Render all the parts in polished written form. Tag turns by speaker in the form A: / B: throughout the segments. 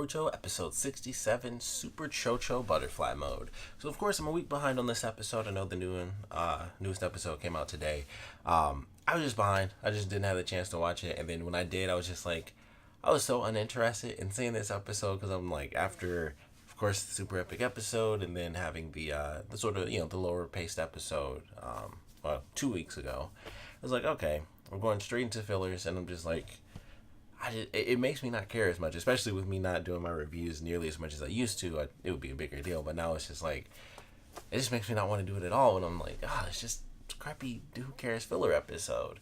A: Boruto, episode 67, Super Cho Cho Butterfly Mode. So, of course, I'm a week behind on this episode. I know the newest episode came out today. I was just behind. I just didn't have the chance to watch it. And then when I did, I was just like, I was so uninterested in seeing this episode because I'm like, after, of course, the super epic episode and then having the sort of, the lower paced episode, 2 weeks ago, I was like, okay, we're going straight into fillers. And I'm just like, it makes me not care as much, especially with me not doing my reviews nearly as much as I used to. It would be a bigger deal, but now it's just like, it just makes me not want to do it at all. And I'm like, it's just crappy who cares filler episode.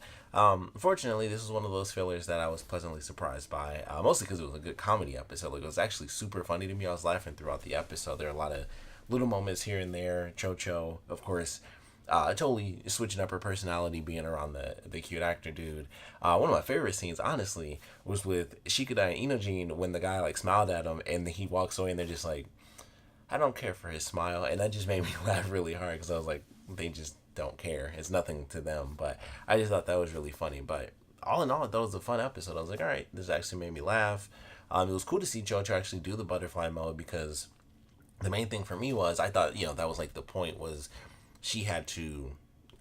A: Fortunately, this was one of those fillers that I was pleasantly surprised by, mostly because it was a good comedy episode. Like, it was actually super funny to me. I was laughing throughout the episode. There are a lot of little moments here and there. Cho Cho, of course, totally switching up her personality, being around the cute actor dude. One of my favorite scenes, honestly, was with Shikada and Inojin when the guy like smiled at him and he walks away and they're just like, I don't care for his smile, and that just made me laugh really hard because I was like, they just don't care. It's nothing to them, but I just thought that was really funny. But all in all, that was a fun episode. I was like, all right, this actually made me laugh. It was cool to see Cho Cho actually do the butterfly mode because the main thing for me was I thought that was like the point was she had to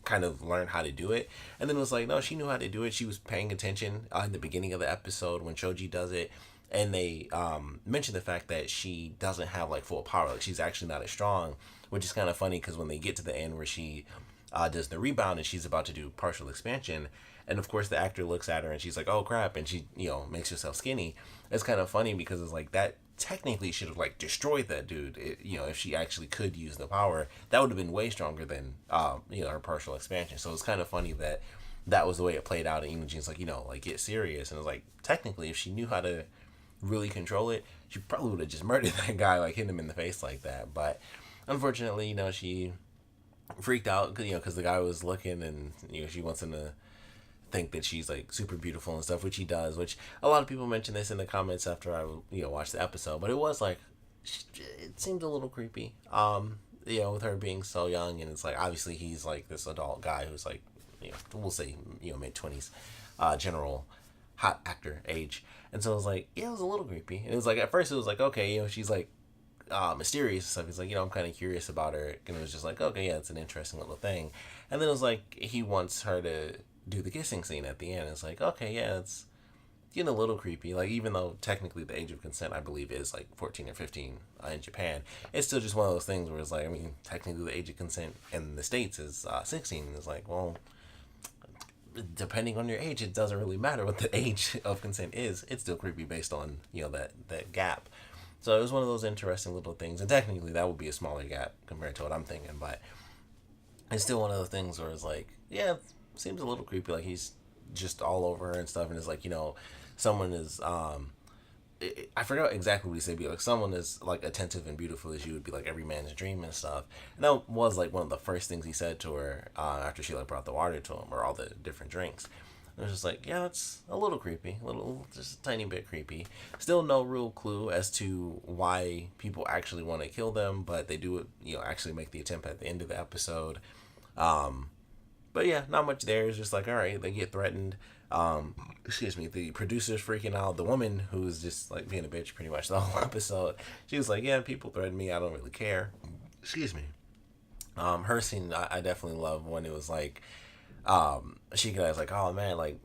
A: kind of learn how to do it. And then it was like, no, she knew how to do it. She was paying attention in the beginning of the episode when Choji does it. And they mentioned the fact that she doesn't have like full power. Like, she's actually not as strong, which is kind of funny because when they get to the end where she does the rebound and she's about to do partial expansion, and of course the actor looks at her and she's like, oh crap, and she makes herself skinny. It's kind of funny because it's like that technically should have like destroyed that dude. If she actually could use the power, that would have been way stronger than her partial expansion. So it's kind of funny that was the way it played out. And Imogene like, like, get serious. And it was like, technically if she knew how to really control it, she probably would have just murdered that guy, like hitting him in the face like that. But unfortunately, she freaked out because the guy was looking, and she wants him to think that she's like super beautiful and stuff, which he does, which a lot of people mentioned this in the comments after I watched the episode. But it was like, it seemed a little creepy, with her being so young. And it's like, obviously he's like this adult guy who's like, we'll say mid-20s, general hot actor age. And so it was like, it was a little creepy. And it was like, at first it was like, okay, she's like mysterious and stuff. He's like, I'm kind of curious about her. And it was just like, okay, yeah, it's an interesting little thing. And then it was like, he wants her to do the kissing scene at the end. It's like, okay, yeah, it's getting a little creepy. Like, even though technically the age of consent, I believe, is like 14 or 15 in Japan, it's still just one of those things where it's like, technically the age of consent in the States is 16. And it's like, well, depending on your age, it doesn't really matter what the age of consent is. It's still creepy based on that gap. So it was one of those interesting little things, and technically that would be a smaller gap compared to what I'm thinking, but it's still one of those things where it's like, yeah, it seems a little creepy. Like, he's just all over her and stuff, and it's like, someone is I forgot exactly what he said, but like, someone is like attentive and beautiful as you would be like every man's dream and stuff. And that was like one of the first things he said to her after she like brought the water to him, or all the different drinks. It was just like, yeah, that's a little creepy, just a tiny bit creepy. Still no real clue as to why people actually want to kill them, but they do, actually make the attempt at the end of the episode. But yeah, not much there. It's just like, all right, they get threatened. The producer's freaking out. The woman, who's just like being a bitch pretty much the whole episode, she was like, yeah, people threaten me, I don't really care. Her scene, I definitely love when it was like, she was like, oh man, like,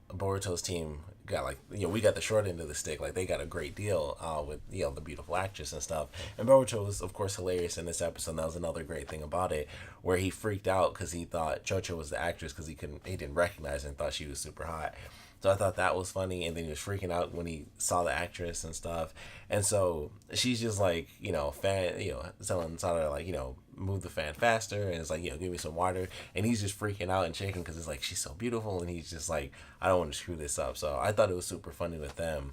A: Boruto's team got like, we got the short end of the stick. Like, they got a great deal with the beautiful actress and stuff. And Boruto was of course hilarious in this episode. That was another great thing about it, where he freaked out because he thought Cho Cho was the actress because he didn't recognize her and thought she was super hot. So I thought that was funny. And then he was freaking out when he saw the actress and stuff. And so she's just like, telling Sada, like, move the fan faster. And it's like, give me some water. And he's just freaking out and shaking because it's like, she's so beautiful. And he's just like, I don't want to screw this up. So I thought it was super funny with them.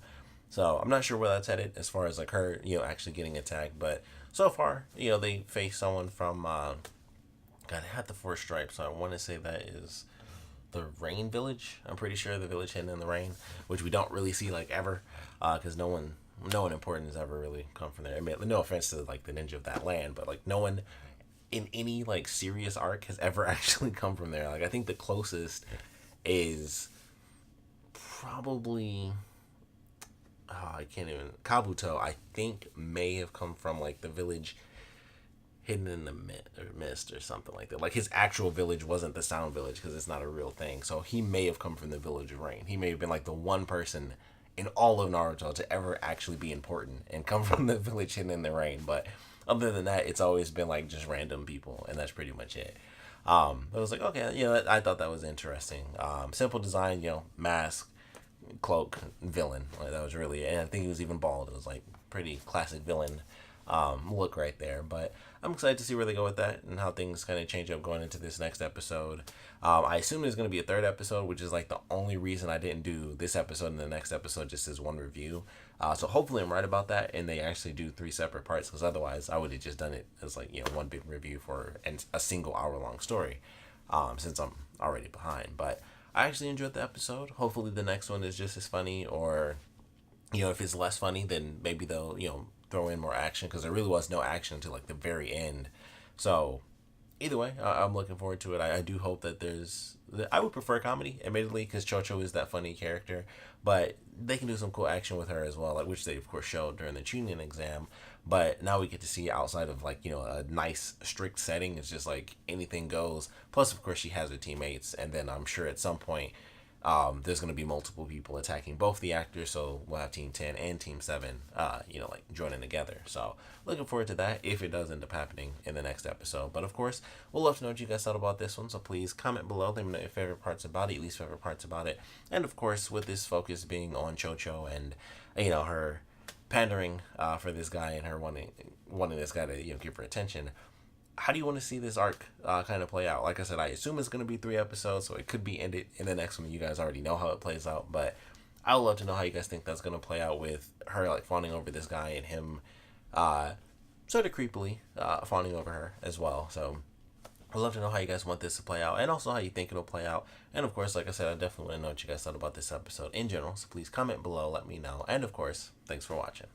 A: So I'm not sure where that's headed as far as like her, actually getting attacked. But so far, they face someone from, God, it had the 4 stripes. So I want to say that is the Rain Village. I'm pretty sure the village hidden in the rain, which we don't really see like ever, because no one important has ever really come from there. I mean, no offense to like the ninja of that land, but like no one in any like serious arc has ever actually come from there. Like, I think the closest is probably I can't even, Kabuto, I think may have come from like the village hidden in the mist or something like that. Like his actual village wasn't the Sound Village because it's not a real thing. So he may have come from the Village of Rain. He may have been like the one person in all of Naruto to ever actually be important and come from the village hidden in the rain. But other than that, it's always been like just random people, and that's pretty much it. I was like, okay, I thought that was interesting. Simple design, mask, cloak, villain. Like that was really, and I think he was even bald. It was like pretty classic villain look right there. But I'm excited to see where they go with that and how things kind of change up going into this next episode. I assume there's going to be a third episode, which is like the only reason I didn't do this episode and the next episode just as one review. So hopefully I'm right about that and they actually do 3 separate parts, because otherwise I would have just done it as like, one big review for a single hour-long story, since I'm already behind. But I actually enjoyed the episode. Hopefully the next one is just as funny, or if it's less funny, then maybe they'll throw in more action, because there really was no action until like the very end. So either way, I'm looking forward to it. I do hope that I would prefer comedy, admittedly, because Cho Cho is that funny character, but they can do some cool action with her as well, like which they of course showed during the Chunin exam. But now we get to see outside of like a nice strict setting. It's just like anything goes. Plus, of course, she has her teammates, and then I'm sure at some point there's going to be multiple people attacking both the actors, so we'll have Team 10 and Team 7, like joining together. So looking forward to that if it does end up happening in the next episode. But of course, we'll love to know what you guys thought about this one, so please comment below. Let me know your favorite parts about it, your least favorite parts about it. And of course, with this focus being on Cho Cho and, her pandering for this guy and her wanting this guy to, give her attention, how do you want to see this arc kind of play out? Like I said, I assume it's going to be 3 episodes, so it could be ended in the next one. You guys already know how it plays out, but I would love to know how you guys think that's going to play out, with her like fawning over this guy and him sort of creepily fawning over her as well. So I'd love to know how you guys want this to play out, and also how you think it'll play out. And of course, like I said, I definitely want to know what you guys thought about this episode in general, so please comment below, let me know. And of course, thanks for watching.